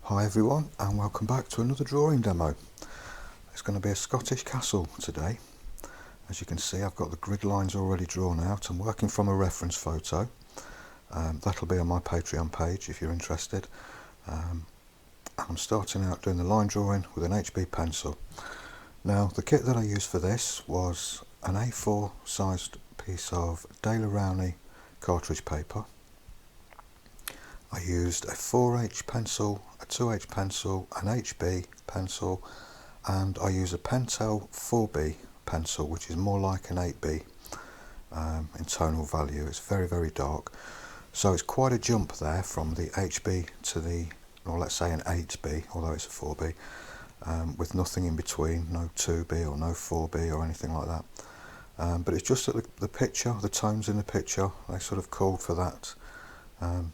Hi everyone, and welcome back to another drawing demo. It's going to be a Scottish castle today. As you can see, I've got the grid lines already drawn out. I'm working from a reference photo. That'll be on my Patreon page if you're interested. I'm starting out doing the line drawing with an HB pencil. Now, the kit that I used for this was an A4 sized piece of Daler Rowney cartridge paper. I used a 4H pencil, a 2H pencil, an HB pencil, and I use a Pentel 4B pencil, which is more like an 8B in tonal value. It's very, very dark. So it's quite a jump there from the HB to the, or let's say an 8B, although it's a 4B, with nothing in between, no 2B or no 4B or anything like that. But it's just that the picture, the tones in the picture, they sort of called for that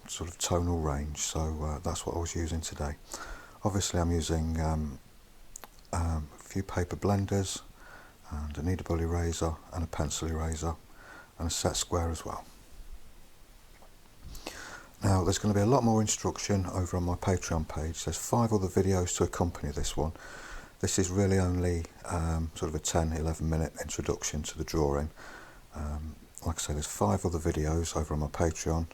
sort of tonal range, so that's what I was using today. Obviously I'm using a few paper blenders and a kneadable eraser and a pencil eraser and a set square as well. Now there's going to be a lot more instruction over on my Patreon page. There's 5 other videos to accompany this one. This is really only sort of a 10-11 minute introduction to the drawing. Like I say, there's 5 other videos over on my Patreon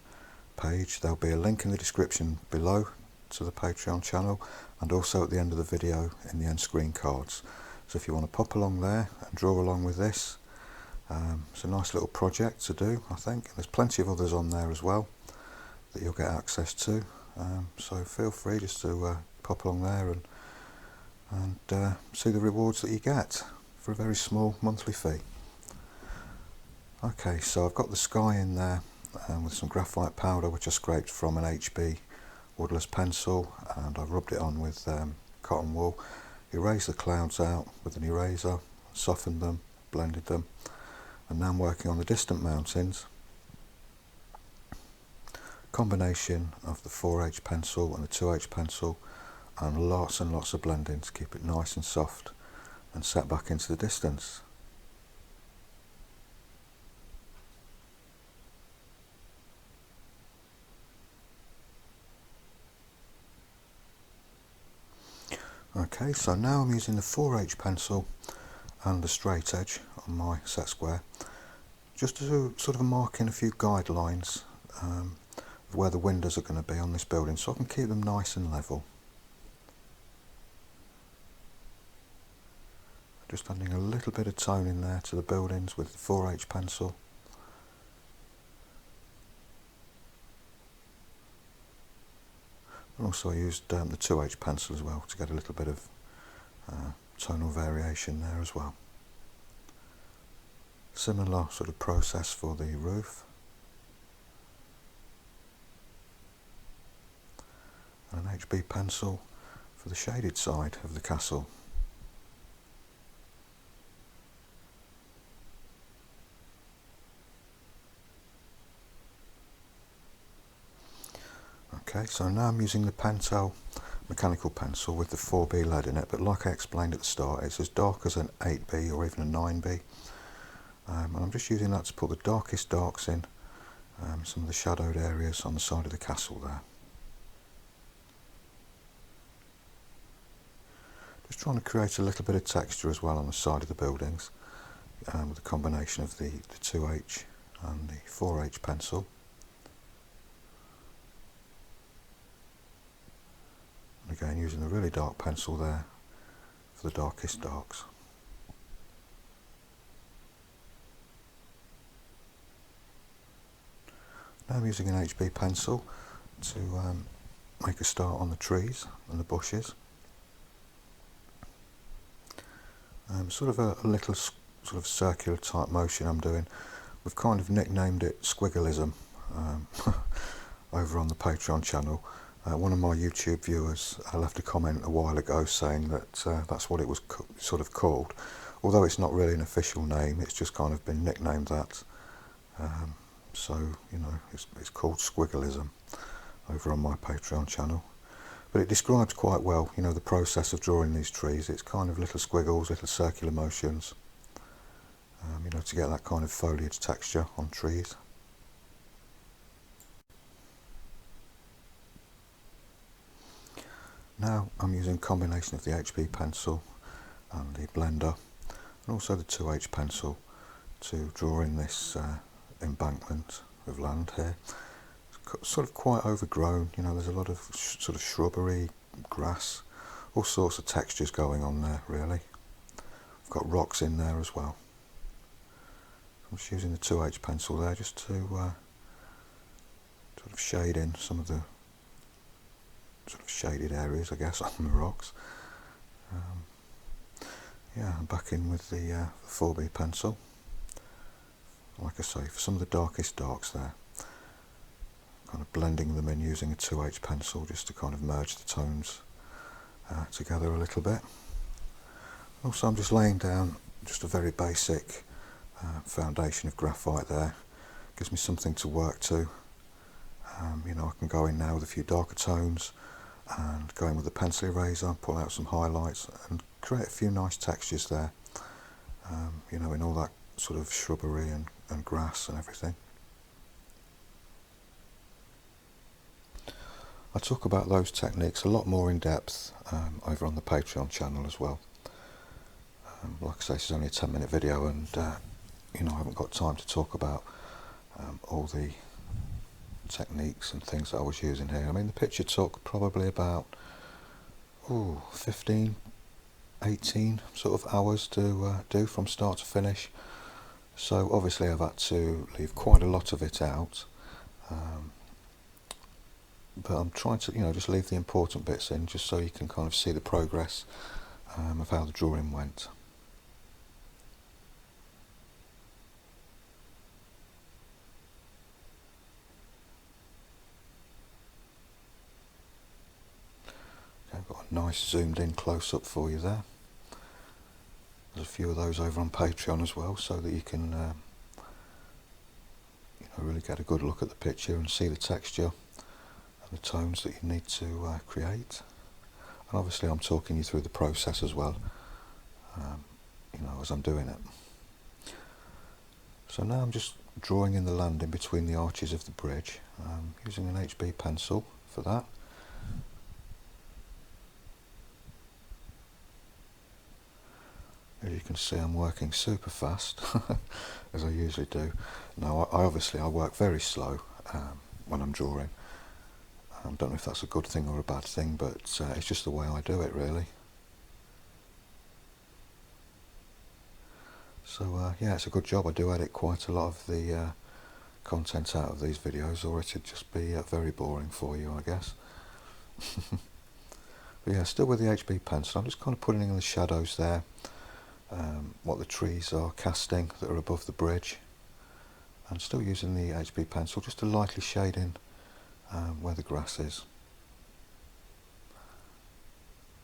page. There'll be a link in the description below to the Patreon channel, and also at the end of the video in the end screen cards. So if you want to pop along there and draw along with this, it's a nice little project to do, I think. There's plenty of others on there as well that you'll get access to, so feel free just to pop along there and see the rewards that you get for a very small monthly fee. Okay, so I've got the sky in there with some graphite powder which I scraped from an HB woodless pencil, and I rubbed it on with cotton wool, erased the clouds out with an eraser, softened them, blended them, and now I'm working on the distant mountains. Combination of the 4H pencil and the 2H pencil, and lots of blending to keep it nice and soft and set back into the distance. Okay, so now I'm using the 4H pencil and the straight edge on my set square just to sort of mark in a few guidelines of where the windows are going to be on this building, so I can keep them nice and level. Just adding a little bit of tone in there to the buildings with the 4H pencil. And also I used the 2H pencil as well to get a little bit of tonal variation there as well. Similar sort of process for the roof. And an HB pencil for the shaded side of the castle. Okay, so now I'm using the Pentel mechanical pencil with the 4B lead in it, but like I explained at the start, it's as dark as an 8B or even a 9B. And I'm just using that to put the darkest darks in some of the shadowed areas on the side of the castle there. Just trying to create a little bit of texture as well on the side of the buildings with a combination of the 2H and the 4H pencil. And again, using a really dark pencil there for the darkest darks. Now I'm using an HB pencil to make a start on the trees and the bushes. Sort of a little sort of circular type motion I'm doing. We've kind of nicknamed it squiggleism over on the Patreon channel. One of my YouTube viewers left a comment a while ago saying that that's what it was sort of called, although it's not really an official name, it's just kind of been nicknamed that. So, you know, it's called squiggleism over on my Patreon channel. But it describes quite well, you know, the process of drawing these trees. It's kind of little squiggles, little circular motions, you know, to get that kind of foliage texture on trees. Now I'm using a combination of the HB pencil and the blender and also the 2H pencil to draw in this embankment of land here. It's sort of quite overgrown, you know, there's a lot of sort of shrubbery, grass, all sorts of textures going on there really. I've got rocks in there as well. I'm just using the 2H pencil there just to sort of shade in some of the sort of shaded areas, I guess, on the rocks. Yeah, I'm back in with the 4B pencil. Like I say, for some of the darkest darks there, kind of blending them in using a 2H pencil just to kind of merge the tones together a little bit. Also, I'm just laying down just a very basic foundation of graphite there. Gives me something to work to. You know, I can go in now with a few darker tones and go in with a pencil eraser, pull out some highlights and create a few nice textures there. You know, in all that sort of shrubbery and grass and everything. I talk about those techniques a lot more in depth over on the Patreon channel as well. Like I say, this is only a 10-minute video and you know, I haven't got time to talk about all the techniques and things that I was using here. I mean, the picture took probably about 15, 18 sort of hours to do from start to finish. So obviously I've had to leave quite a lot of it out. But I'm trying to, you know, just leave the important bits in just so you can kind of see the progress of how the drawing went. Okay, I've got a nice zoomed in close-up for you there. There's a few of those over on Patreon as well, so that you can you know, really get a good look at the picture and see the texture and the tones that you need to create. And obviously I'm talking you through the process as well, you know, as I'm doing it. So now I'm just drawing in the land in between the arches of the bridge, using an HB pencil for that. As you can see, I'm working super fast, as I usually do. Now, I work very slow when I'm drawing. I don't know if that's a good thing or a bad thing, but it's just the way I do it, really. So, yeah, it's a good job. I do edit quite a lot of the content out of these videos, or it'd just be very boring for you, I guess. But yeah, still with the HB pencil, I'm just kind of putting in the shadows there. What the trees are casting that are above the bridge, and still using the HB pencil just to lightly shade in where the grass is,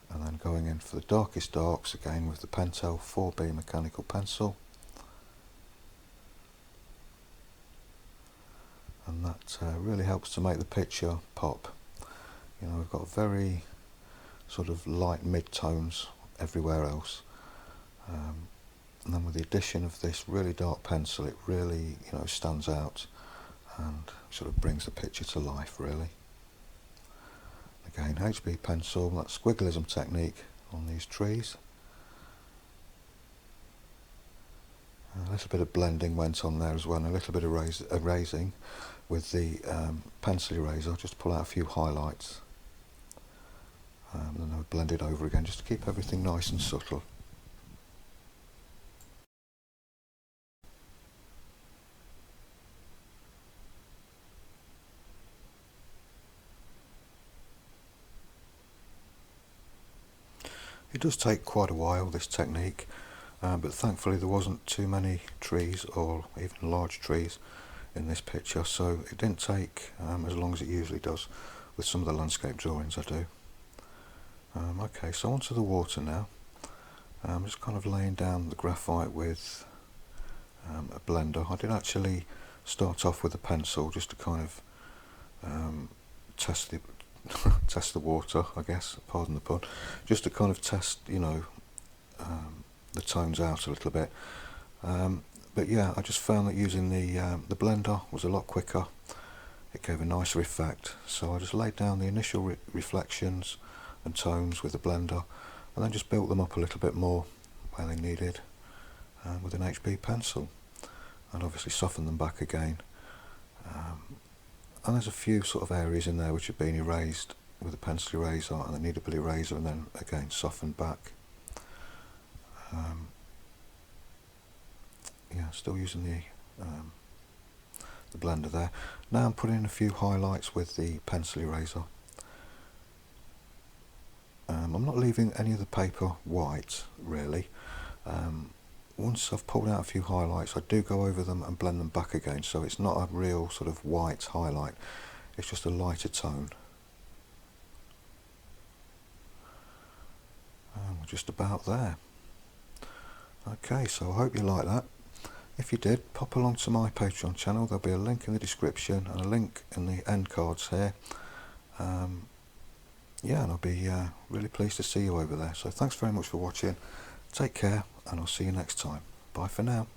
and then going in for the darkest darks again with the Pentel 4B mechanical pencil, and that really helps to make the picture pop. You know, we've got very sort of light mid-tones everywhere else. And then with the addition of this really dark pencil, it really, you know, stands out and sort of brings the picture to life, really. Again, HB pencil, that squiggleism technique on these trees. A little bit of blending went on there as well, and a little bit of erasing with the pencil eraser, just to pull out a few highlights. And then I blend it over again, just to keep everything nice and subtle. It does take quite a while, this technique, but thankfully there wasn't too many trees or even large trees in this picture, so it didn't take as long as it usually does with some of the landscape drawings I do. Okay, so onto the water now. I'm just kind of laying down the graphite with a blender. I did actually start off with a pencil just to kind of test the test the water, I guess, pardon the pun, just to kind of test, you know, the tones out a little bit. But yeah, I just found that using the blender was a lot quicker. It gave a nicer effect, so I just laid down the initial reflections and tones with the blender, and then just built them up a little bit more where they needed with an HB pencil, and obviously softened them back again. And there's a few sort of areas in there which have been erased with a pencil eraser and a kneadable eraser, and then again softened back. Yeah, still using the blender there. Now I'm putting in a few highlights with the pencil eraser. I'm not leaving any of the paper white really. Once I've pulled out a few highlights, I do go over them and blend them back again, so it's not a real sort of white highlight, it's just a lighter tone. And we're just about there. Okay, so I hope you like that. If you did, pop along to my Patreon channel. There'll be a link in the description and a link in the end cards here. Yeah, and I'll be really pleased to see you over there. So thanks very much for watching. Take care, and I'll see you next time. Bye for now.